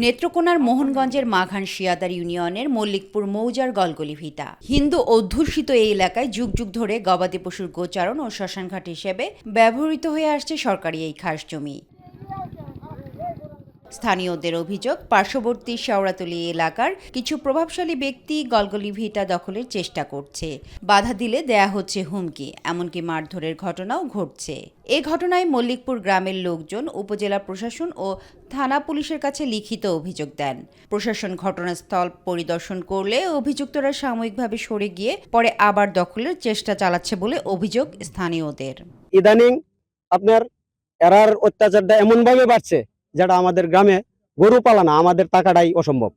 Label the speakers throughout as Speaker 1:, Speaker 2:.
Speaker 1: নেত্রকোনার মোহনগঞ্জের মাঘান শিয়াদার ইউনিয়নের মল্লিকপুর মৌজার গলগলি ভিটা হিন্দু অধ্যুষিত এই এলাকায় যুগ যুগ ধরে গবাদি পশুর গোচারণ ও শ্মশানঘাট হিসেবে ব্যবহৃত হয়ে আসছে সরকারি এই খাস জমি। স্থানীয়দের অভিযোগ, পার্শ্ববর্তী শেওড়াতলী এলাকার কিছু প্রভাবশালী ব্যক্তি গলগলি ভিটা দখলের চেষ্টা করছে। বাধা দিলে দেয়া হচ্ছে হুমকি, এমনকি মারধরের ঘটনাও ঘটছে। এ ঘটনায় মল্লিকপুর গ্রামের লোকজন উপজেলা প্রশাসন ও থানা পুলিশের কাছে লিখিত অভিযোগ দেন। প্রশাসন ঘটনাস্থল পরিদর্শন করলে অভিযুক্তরা সাময়িকভাবে সরে গিয়ে পরে আবার দখলের চেষ্টা চালাচ্ছে বলে অভিযোগ স্থানীয়দের।
Speaker 2: ইদানিং আপনার এরার অত্যাচারটা এমনভাবে বাড়ছে যেটা আমাদের গ্রামে গরু পালানো আমাদের টাকাটাই অসম্ভব।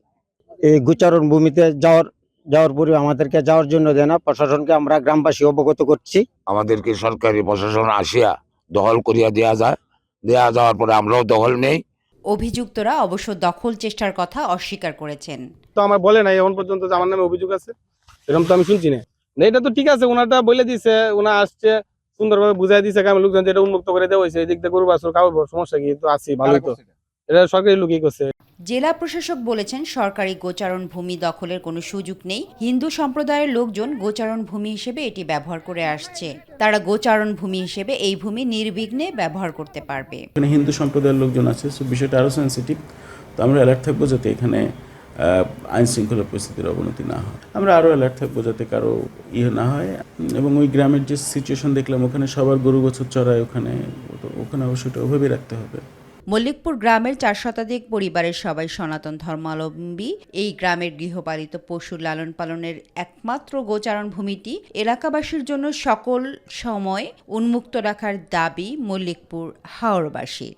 Speaker 2: এই গোচারণ ভূমিতে যাওয়ার পরে আমাদেরকে যাওয়ার জন্য দেয় না। প্রশাসনকে আমরা গ্রামবাসী অবগত করছি।
Speaker 3: আমাদেরকে সরকারি প্রশাসন আসিয়া দখল করিয়া দেয়া যাওয়ার পরে আমরাও দখল নেই।
Speaker 1: অভিযুক্তরা অবশ্য দখল চেষ্টার কথা অস্বীকার করেছেন।
Speaker 4: তো আমার বলে নাই এখন পর্যন্ত যে আমার নামে অভিযোগ আছে, এরকম তো আমি শুনছি না। এটা তো ঠিক আছে, ওনারটা বলে দিছে, ওনা আসছে সুন্দরভাবে বুঝাই দিছে গ্রামের লোকজন, যেটা উন্মুক্ত করে দেওয়া হয়েছে। এই দিক দিয়ে গরু বাছুর কাউ সমস্যা কি তো আছি, ভালোই তো। এটা সরকারি লোকই করছে।
Speaker 1: জেলা প্রশাসক বলেছেন, সরকারি গোচারণ ভূমি দখলের কোনো সুযোগ নেই। হিন্দু সম্প্রদায়ের লোকজন গোচারণ ভূমি হিসেবে এটি ব্যবহার করে আসছে। তারা গোচারণ ভূমি হিসেবে এই ভূমি নির্বিঘ্নে ব্যবহার করতে পারবে।
Speaker 5: এখানে হিন্দু সম্প্রদায়ের লোকজন আছে, সো বিষয়টা আরও সেন্সিটিভ। তো আমরা অ্যালার্ট থাকবো যাতে এখানে আইন শৃঙ্খলা পরিস্থিতির অবনতি না হয়। আমরা আরও অ্যালার্ট থাকবো যাতে কারো না হয়। এবং ওই গ্রামের যে সিচুয়েশন দেখলাম, ওখানে সবার গরু বছর চড়ায়, ওখানে অবশ্যই ওভাবেই রাখতে হবে।
Speaker 1: মল্লিকপুর গ্রামের 4 শতাধিক পরিবারের সবাই সনাতন ধর্মাবলম্বী। এই গ্রামের গৃহপালিত পশুর লালন পালনের একমাত্র গোচারণ ভূমিটি এলাকাবাসীর জন্য সকল সময় উন্মুক্ত রাখার দাবি মল্লিকপুর হাওরবাসীর।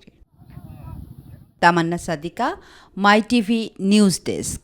Speaker 1: তামান্না সাদিকা, মাই টিভি নিউজ ডেস্ক।